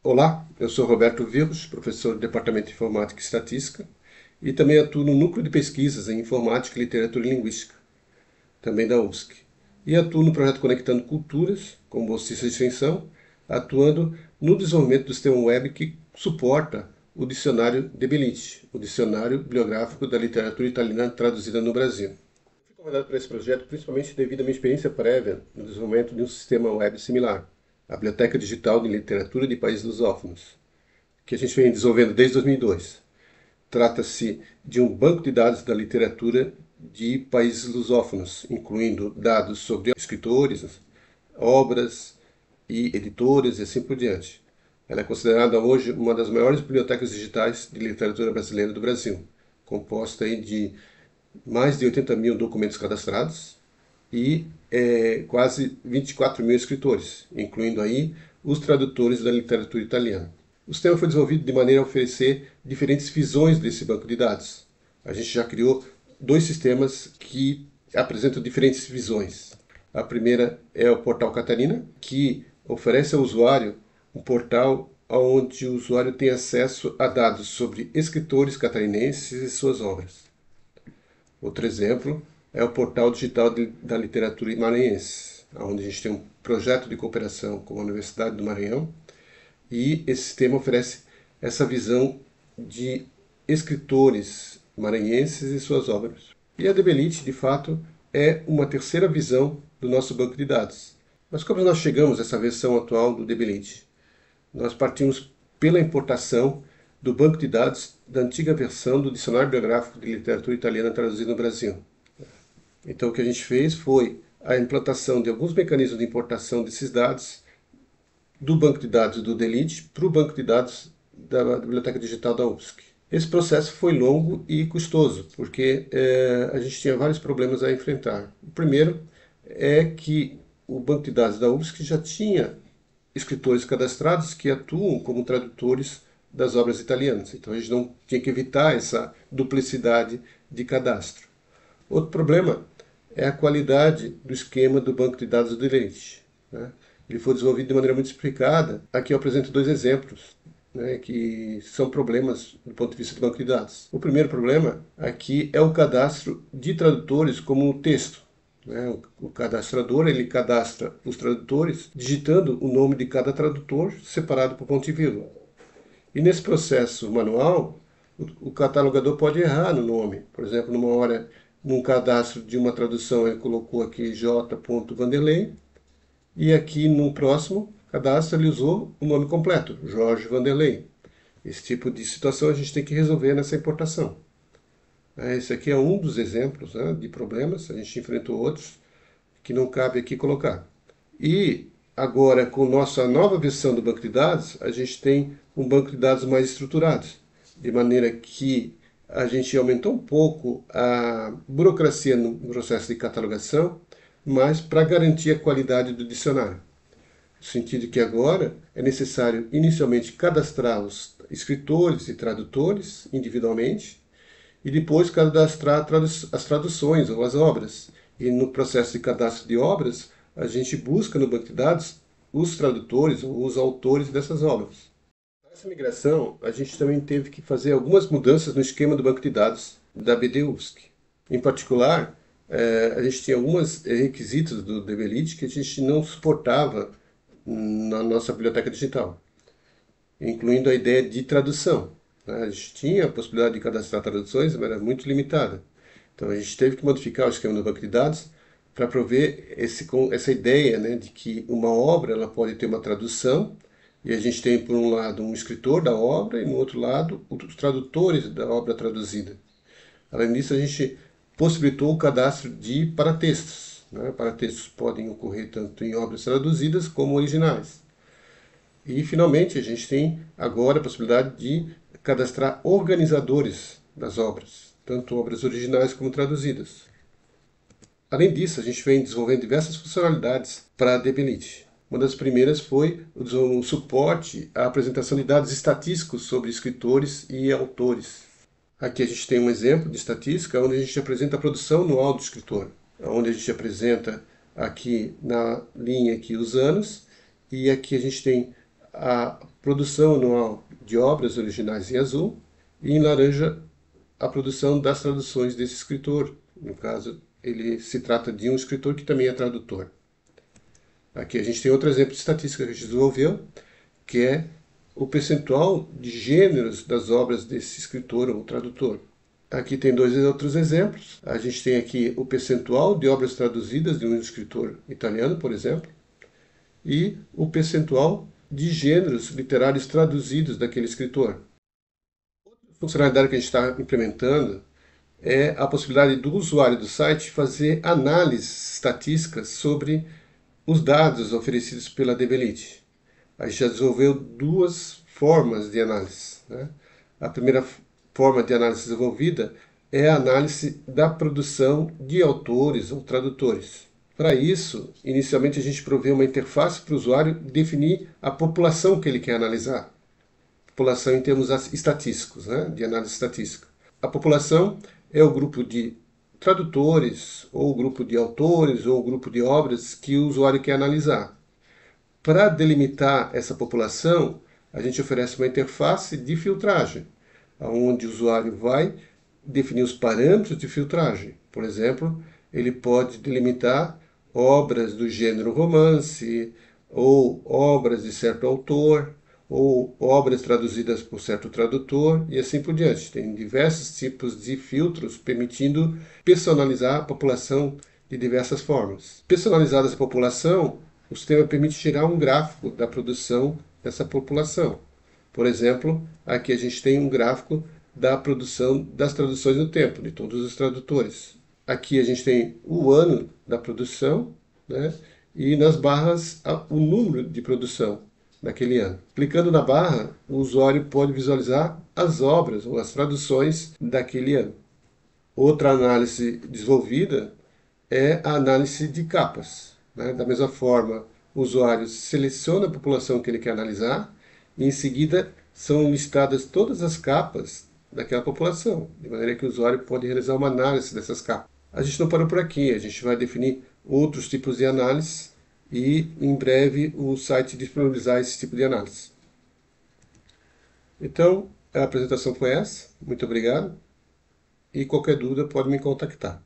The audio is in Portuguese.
Olá, eu sou Roberto Virros, professor do Departamento de Informática e Estatística e também atuo no Núcleo de Pesquisas em Informática, Literatura e Linguística, também da UFSC. E atuo no projeto Conectando Culturas, como bolsista de extensão, atuando no desenvolvimento do sistema web que suporta o dicionário Debellini, o dicionário bibliográfico da literatura italiana traduzida no Brasil. Fui convidado para esse projeto principalmente devido à minha experiência prévia no desenvolvimento de um sistema web similar, a Biblioteca Digital de Literatura de Países Lusófonos, que a gente vem desenvolvendo desde 2002. Trata-se de um banco de dados da literatura de países lusófonos, incluindo dados sobre escritores, obras e editores e assim por diante. Ela é considerada hoje uma das maiores bibliotecas digitais de literatura brasileira do Brasil, composta aí de mais de 80 mil documentos cadastrados e quase 24 mil escritores, incluindo aí os tradutores da literatura italiana. O sistema foi desenvolvido de maneira a oferecer diferentes visões desse banco de dados. A gente já criou dois sistemas que apresentam diferentes visões. A primeira é o Portal Catarina, que oferece ao usuário um portal onde o usuário tem acesso a dados sobre escritores catarinenses e suas obras. Outro exemplo é o Portal Digital da Literatura Maranhense, onde a gente tem um projeto de cooperação com a Universidade do Maranhão, e esse sistema oferece essa visão de escritores maranhenses e suas obras. E a Debellini, de fato, é uma terceira visão do nosso banco de dados. Mas como nós chegamos a essa versão atual do Debellini? Nós partimos pela importação do banco de dados da antiga versão do Dicionário Bibliográfico de Literatura Italiana traduzido no Brasil. Então o que a gente fez foi a implantação de alguns mecanismos de importação desses dados do banco de dados do Debellini para o banco de dados da Biblioteca Digital da UFSC. Esse processo foi longo e custoso, porque a gente tinha vários problemas a enfrentar. O primeiro é que o banco de dados da UFSC já tinha escritores cadastrados que atuam como tradutores das obras italianas. Então a gente não tinha que evitar essa duplicidade de cadastro. Outro problema é a qualidade do esquema do banco de dados do Debellini, né? Ele foi desenvolvido de maneira muito explicada. Aqui eu apresento dois exemplos, né, que são problemas do ponto de vista do banco de dados. O primeiro problema aqui é o cadastro de tradutores como texto. O cadastrador ele cadastra os tradutores digitando o nome de cada tradutor separado por ponto e vírgula. E nesse processo manual, o catalogador pode errar no nome. Por exemplo, numa hora, num cadastro de uma tradução, ele colocou aqui J. Vanderlei, e aqui no próximo cadastro ele usou o nome completo, Jorge Vanderlei. Esse tipo de situação a gente tem que resolver nessa importação. Esse aqui é um dos exemplos, né, de problemas, a gente enfrentou outros que não cabe aqui colocar. E agora, com nossa nova versão do banco de dados, a gente tem um banco de dados mais estruturado, de maneira que a gente aumentou um pouco a burocracia no processo de catalogação, mas para garantir a qualidade do dicionário. No sentido que agora é necessário inicialmente cadastrar os escritores e tradutores individualmente, e depois cadastrar as traduções ou as obras. E no processo de cadastro de obras, a gente busca no banco de dados os tradutores ou os autores dessas obras. Nessa migração, a gente também teve que fazer algumas mudanças no esquema do banco de dados da BD UFSC. Em particular, a gente tinha alguns requisitos do Debellini que a gente não suportava na nossa biblioteca digital, incluindo a ideia de tradução. A gente tinha a possibilidade de cadastrar traduções, mas era muito limitada. Então a gente teve que modificar o esquema do banco de dados para prover essa ideia, né, de que uma obra ela pode ter uma tradução, e a gente tem, por um lado, um escritor da obra e, no outro lado, os tradutores da obra traduzida. Além disso, a gente possibilitou o cadastro de paratextos. Paratextos podem ocorrer tanto em obras traduzidas como originais. E, finalmente, a gente tem agora a possibilidade de cadastrar organizadores das obras, tanto obras originais como traduzidas. Além disso, a gente vem desenvolvendo diversas funcionalidades para a Debellini. Uma das primeiras foi o suporte à apresentação de dados estatísticos sobre escritores e autores. Aqui a gente tem um exemplo de estatística onde a gente apresenta a produção anual do escritor, onde a gente apresenta aqui na linha aqui os anos, e aqui a gente tem a produção anual de obras originais em azul e em laranja a produção das traduções desse escritor. No caso, ele se trata de um escritor que também é tradutor. Aqui a gente tem outro exemplo de estatística que a gente desenvolveu, que é o percentual de gêneros das obras desse escritor ou tradutor. Aqui tem dois outros exemplos. A gente tem aqui o percentual de obras traduzidas de um escritor italiano, por exemplo, e o percentual de gêneros literários traduzidos daquele escritor. Outra funcionalidade que a gente está implementando é a possibilidade do usuário do site fazer análises estatísticas sobre os dados oferecidos pela DBLead. A gente já desenvolveu duas formas de análise, né? A primeira forma de análise desenvolvida é a análise da produção de autores ou tradutores. Para isso, inicialmente a gente provê uma interface para o usuário definir a população que ele quer analisar. População em termos estatísticos, né? De análise estatística. A população é o grupo de tradutores, ou o grupo de autores, ou o grupo de obras que o usuário quer analisar. Para delimitar essa população, a gente oferece uma interface de filtragem, onde o usuário vai definir os parâmetros de filtragem. Por exemplo, ele pode delimitar obras do gênero romance, ou obras de certo autor, ou obras traduzidas por certo tradutor, e assim por diante. Tem diversos tipos de filtros permitindo personalizar a população de diversas formas. Personalizada essa população, o sistema permite gerar um gráfico da produção dessa população. Por exemplo, aqui a gente tem um gráfico da produção das traduções no tempo, de todos os tradutores. Aqui a gente tem o ano da produção, né? E nas barras o número de produção daquele ano. Clicando na barra, o usuário pode visualizar as obras ou as traduções daquele ano. Outra análise desenvolvida é a análise de capas, né? Da mesma forma, o usuário seleciona a população que ele quer analisar e em seguida são listadas todas as capas daquela população, de maneira que o usuário pode realizar uma análise dessas capas. A gente não parou por aqui, a gente vai definir outros tipos de análise e em breve o site disponibilizar esse tipo de análise. Então, a apresentação foi essa, muito obrigado e qualquer dúvida pode me contactar.